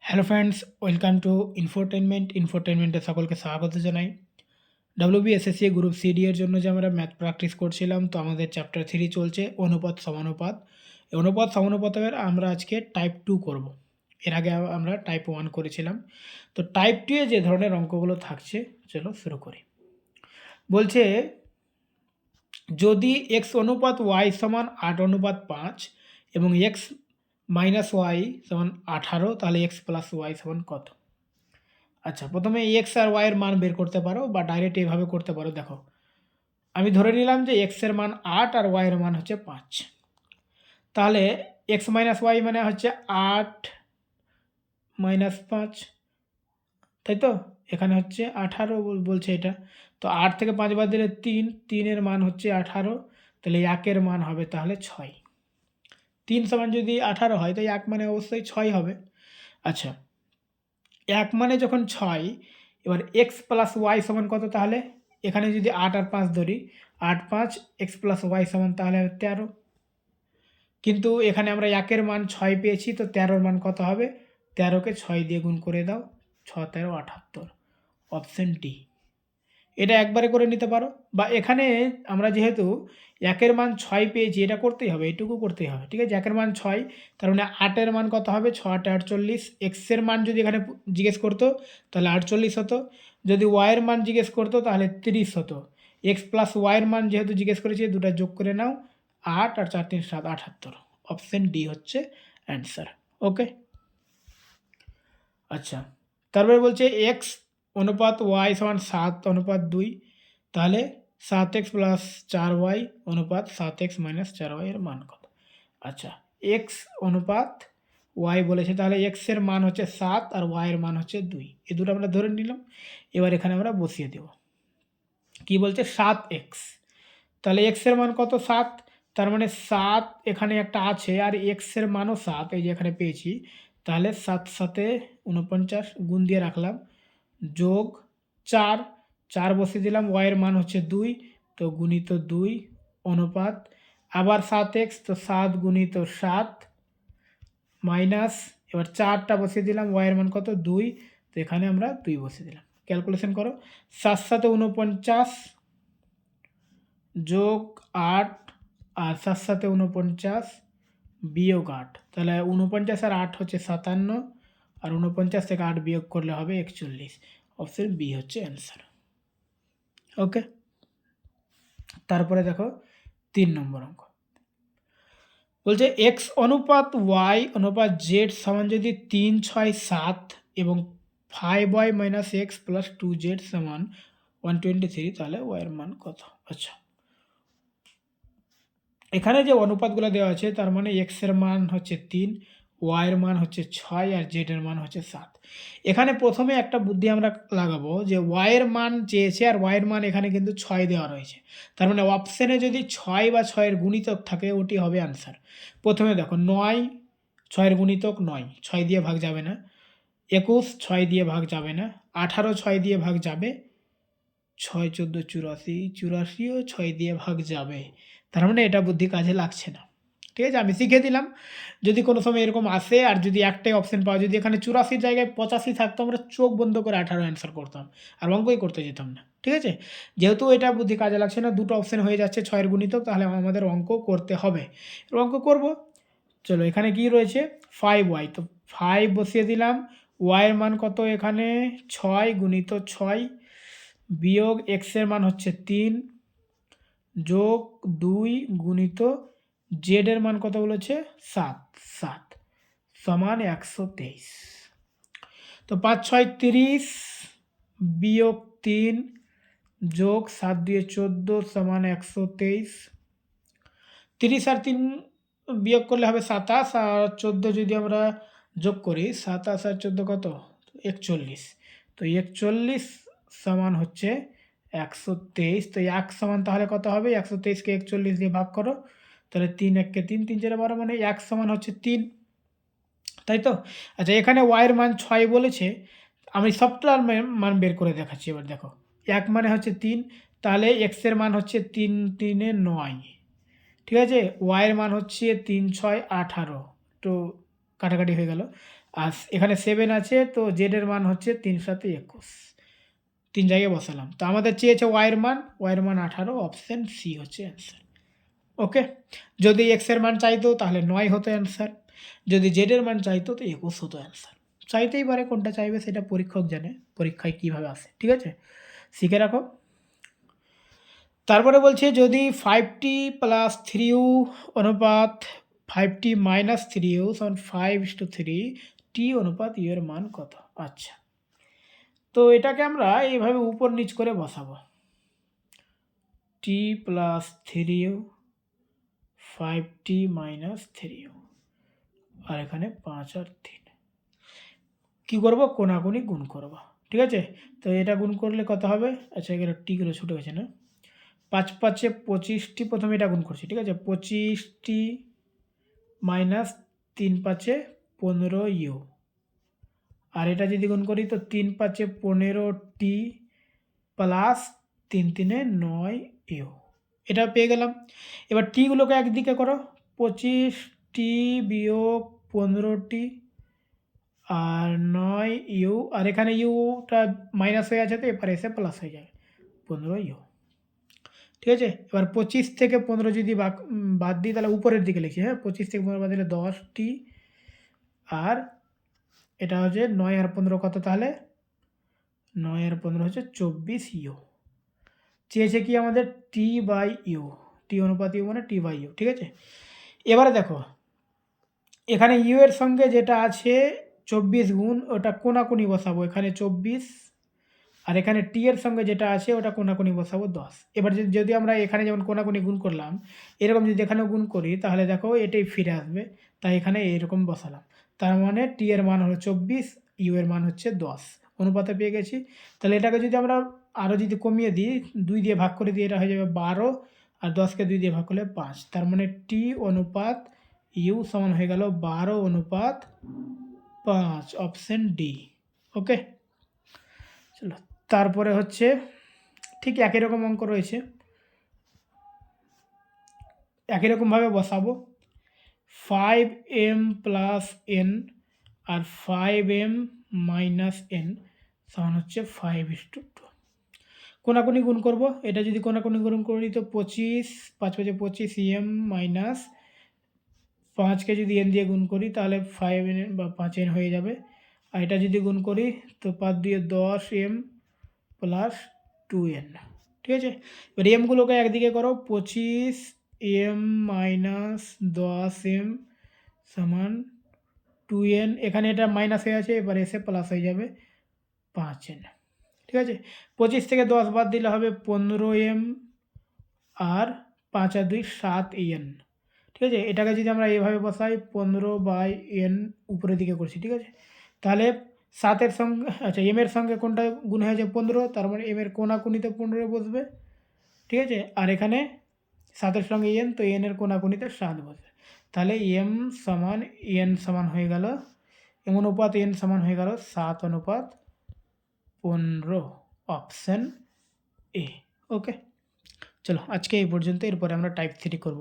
Hello friends, welcome to ইনফোটেনমেন্টে সকলকে স্বাগত জানাই। WBSSC গ্রুপ সিডি এর জন্য যে আমরা ম্যাথ প্র্যাকটিস করছিলাম, তো আমাদের চ্যাপ্টার 3 চলছে অনুপাত সমানুপাত। এই অনুপাত সমানুপাতের আমরা আজকে টাইপ 2 করব। এর আগে আমরা টাইপ 1 করেছিলাম। তো টাইপ 2 এ যে ধরনের অঙ্কগুলো থাকছে, চলো শুরু করি। বলছে যদি x অনুপাত y সমান 8 অনুপাত 5 এবং x মাইনাস ওয়াই সমান 18, তাহলে x প্লাস ওয়াই সমান কত? আচ্ছা, প্রথমে এক্স আর ওয়াই এর মান বের করতে পারো বা ডাইরেক্ট এইভাবে করতে পারো। দেখো, আমি ধরে নিলাম যে এক্স এর মান 8 আর ওয়াই এর মান হচ্ছে 5। তাহলে এক্স মাইনাস ওয়াই মানে হচ্ছে 8 মাইনাস 5, তাই তো? এখানে হচ্ছে 18 বলছে এটা। তো 8 থেকে 5 বাদ দিলে 3, 3 এর মান হচ্ছে 18, তাহলে 1 এর মান হবে তাহলে 6। 3 সমান যদি 18 হয়, তো 1 মানে অবশ্যই 6 হবে। আচ্ছা, 1 মানে যখন 6, এবার এক্স প্লাস ওয়াই সমান কত? তাহলে এখানে যদি 8 আর 5 ধরি, 8 5 এক্স প্লাস ওয়াই সমান তাহলে 13। কিন্তু এখানে আমরা 1 এর মান 6 পেয়েছি, তো 13 মান কত হবে? 13কে 6 দিয়ে গুণ করে দাও, 6 13 78, অপশন ডি। এটা একবারে করে নিতে পারো, বা এখানে আমরা যেহেতু 1 এর মান 6 পেয়েছি, এটা করতেই হবে, এইটুকু করতেই হবে, ঠিক আছে? 1 এর মান 6, তার মানে 8 এর মান কত হবে? 6 8 48। এক্স এর মান যদি এখানে জিজ্ঞেস করতো তাহলে 48 হতো, যদি ওয়াই এর মান জিজ্ঞেস করতো তাহলে 30 হতো। এক্স প্লাস ওয়াই এর মান যেহেতু জিজ্ঞেস করেছে, দুটো যোগ করে নাও, 8 আর 4 3 7 78, অপশন ডি হচ্ছে অ্যান্সার। ওকে, আচ্ছা, তারপরে বলছে এক্স অনুপাত ওয়াই সমান 7 অনুপাত 2, তাহলে 7x প্লাস 4y অনুপাত 7x মাইনাস 4y এর মান কত? আচ্ছা, এক্স অনুপাত ওয়াই বলেছে, তাহলে এক্স এর মান হচ্ছে 7 আর ওয়াই এর মান হচ্ছে 2, এই দুটো আমরা ধরে নিলাম। এবার এখানে আমরা বসিয়ে দেব। কি বলছে? 7x, তাহলে এক্স এর মান কত? 7, তার মানে 7 এখানে একটা আছে, আর এক্স এর মানও 7, এই যে এখানে পেয়েছি। তাহলে 7 7 49, গুণ দিয়ে রাখলাম, যোগ 4, 4 বসিয়ে দিলাম, ওয়াই এর মান হচ্ছে 2, তো গুণিত 2 অনুপাত আবার 7x, তো 7 গুণিত 7 মাইনাস, এবার 4টা বসিয়ে দিলাম, ওয়াই এর মান কত? 2, তো এখানে আমরা 2 বসিয়ে দিলাম। ক্যালকুলেশন করো, 7 7 49 যোগ 8 আর 7 7 49 বিয়োগ 8, তাহলে 49 আর 8 হচ্ছে 57, আর 49 থেকে 8 বিয়োগ করলে হবে 41, অপশন বি হচ্ছে অ্যান্সার। ওকে, তারপরে দেখো 3 নম্বর অঙ্ক। বলছে এক্স অনুপাত ওয়াই অনুপাত জেড সমান যদি 3 6 7 এবং 5y minus x plus 2z সমান 123, তাহলে ওয়াই এর মান কত? আচ্ছা, এখানে যে অনুপাতগুলো দেওয়া আছে, তার মানে এক্স এর মান হচ্ছে 3, ওয়াই এর মান হচ্ছে 6 আর জেড এর মান হচ্ছে 7। এখানে প্রথমে একটা বুদ্ধি আমরা লাগাবো, যে ওয়াই এর মান চেয়েছে আর ওয়াই এর মান এখানে কিন্তু 6 দেওয়া রয়েছে, তার মানে অপশানে যদি 6 বা 6 এর গুণিতক থাকে, ওটি হবে আনসার। প্রথমে দেখো, 9 6 এর গুণিতক 9, 6 দিয়ে ভাগ যাবে না। 21 6 দিয়ে ভাগ যাবে না। 18 6 দিয়ে ভাগ যাবে। 6 14 84, 84ও 6 দিয়ে ভাগ যাবে। তার মানে এটা বুদ্ধি কাজে লাগছে না, ঠিক আছে? আমি শিখে দিলাম। যদি কোনো সময় এরকম আসে, আর যদি একটাই অপশন পাওয়া, যদি এখানে 84 জায়গায় 85 থাকতো, আমরা চোখ বন্ধ করে 18 অ্যান্সার করতাম, আর অঙ্কই করতে যেতাম না, ঠিক আছে? যেহেতু এটা বুদ্ধি কাজে লাগছে না, দুটো অপশন হয়ে যাচ্ছে 6 এর গুণিতক, তাহলে আমাদের অঙ্ক করতে হবে। অঙ্ক করব, চলো। এখানে কি রয়েছে? 5y, তো 5 বসিয়ে দিলাম, ওয়াই এর মান কত? এখানে 6 গুণিত 6 বিয়োগ এক্স এর মান হচ্ছে 3 যোগ 2 গুণিত জেড এর মান কত বলেছে? 7 7 সমান 123। তো 5 6 30 বিয়োগ 3 যোগ 7 দিয়ে 14 সমান 123। 30 আর 3 বিয়োগ করলে হবে 27, আর 14 যদি আমরা যোগ করি, 27 আর 14 কত? 41। তো 41 সমান হচ্ছে 123। তো 1 সমান তাহলে কত হবে? 123কে 41 দিয়ে ভাগ করো, তাহলে 3 1 কে 3, 3 4 12, মানে 1 সমান হচ্ছে 3, তাই তো? আচ্ছা, এখানে ওয়াই এর মান 6 বলেছে, আমি সবটার মান বের করে দেখাচ্ছি। এবার দেখো, 1 মানে হচ্ছে 3, তাহলে এক্স এর মান হচ্ছে 3 3 9, ঠিক আছে? ওয়াই এর মান হচ্ছে 3 6 18, তো কাটাকাটি হয়ে গেল। আর এখানে 7 আছে, তো জেডের মান হচ্ছে 3 × 7 = 21। 3 জায়গায় বসালাম। তো আমাদের চেয়েছে ওয়াইয়ের মান 18, অপশন সি হচ্ছে অ্যান্সার। ওকে? যদি এক্সের মান চাইতো তাহলে 9 হতো অ্যান্সার। যদি জেডের মান চাইতো তো 21 হতো অ্যান্সার। চাইতেই পারে, কোনটা চাইবে সেটা পরীক্ষক জানে, পরীক্ষায় কীভাবে আসে। ঠিক আছে? শিখে রাখো। তারপরে বলছে যদি 5t + 3u অনুপাত 5t - 3u = 5:3, t অনুপাত u এর মান কত? আচ্ছা, তো এটাকে আমরা এইভাবে উপর নিচ করে বসাবো। t + 3u 5t - 3u আর এখানে 5 আর 3 কী করবো? কোনাকুনি গুণ করবো। ঠিক আছে? তো এটা গুণ করলে কত হবে? আচ্ছা, এখানে টিগুলো ছুটে গেছে না? 5 × 5 = 25টি, প্রথমে এটা গুণ করছি। ঠিক আছে? 25টি - 3 × 5 = 15u। আর এটা যদি গুণ করি তো 3 × 5 = 15t প্লাস 3 × 3 = 9u। এটা পেয়ে গেলাম। এবার টিগুলোকে একদিকে করো, 25t - 15t আর 9u, আর এখানে ইউটা মাইনাস হয়ে আছে, তো এপারে এসে প্লাস হয়ে যাবে 15u। ঠিক আছে? এবার 25 থেকে 15 যদি বাদ দিই তাহলে উপরের দিকে লিখি। হ্যাঁ, 25 থেকে 15 বাদ দিলে 10t, আর এটা হচ্ছে 9 আর 15 কত তাহলে? 9 আর 15 হচ্ছে 24u। চেয়েছে কি আমাদের t/u, t অনুপাত u মানে t/u। ঠিক আছে? এবারে দেখো, এখানে u এর সঙ্গে যেটা আছে 24 গুণ, ওটা কোনাকুনি বসাবো, এখানে 24, আর এখানে টি এর সঙ্গে যেটা আছে ওটা কোনাকুনি বসাবো 10। এবার যদি আমরা এখানে যেমন কোনাকুনি গুণ করলাম, এরকম যদি এখানেও গুণ করি তাহলে দেখো এটাই ফিরে আসবে, তাই এখানে এইরকম বসালাম। তার মানে টি এর মান হলো 24, ইউ এর মান হচ্ছে 10, অনুপাতে পেয়ে গেছি। তাহলে এটাকে যদি আমরা আরও যদি কমিয়ে দিই, 2 দিয়ে ভাগ করে দিই, এটা হয়ে যাবে 12, আর 10কে 2 দিয়ে ভাগ করলে 5। তার মানে টি অনুপাত ইউ সমান হয়ে গেল 12/5, অপশন ডি। ওকে, চলো তারপরে হচ্ছে ঠিক একই রকম অঙ্ক রয়েছে, একই রকমভাবে বসাবো। 5m + n আর 5m - n সমান হচ্ছে 5:2। কোনাকুনি গুণ করব, এটা যদি কোনাকুনি গুণ করি তো 25, 5 × 5 = 25m মাইনাস 5কে যদি n দিয়ে গুণ করি তাহলে 5n বা 5n হয়ে যাবে। আর এটা যদি গুণ করি তো 5 × 2 = 10m প্লাস 2n। ঠিক আছে? এবার এমগুলোকে একদিকে করো, 25m - 10m সমান 2n, এখানে এটা মাইনাস হয়ে আছে, এবার এসে প্লাস হয়ে যাবে 5n। ঠিক আছে? 25 থেকে 10 বাদ দিলে হবে 15m, আর 5 আর 2 7n। ঠিক আছে? এটাকে যদি আমরা এইভাবে বসাই 15/n উপরের দিকে করছি। ঠিক আছে? তাহলে 7 এর সঙ্গে, আচ্ছা m এর সঙ্গে কোনটা গুণ হয়েছে 15, তার মানে m এর কোনাকুনিতে 15 বসবে। ঠিক আছে? আর এখানে 7 এর সঙ্গে n, তো n এর কোনাকুনিতে 7 বসবে। তাহলে m সমান n সমান হয়ে গেল, m অনুপাত n সমান হয়ে গেল 7/15, অপশন এ। ওকে, চলো আজকে এই পর্যন্ত, এরপরে আমরা টাইপ 3 করব।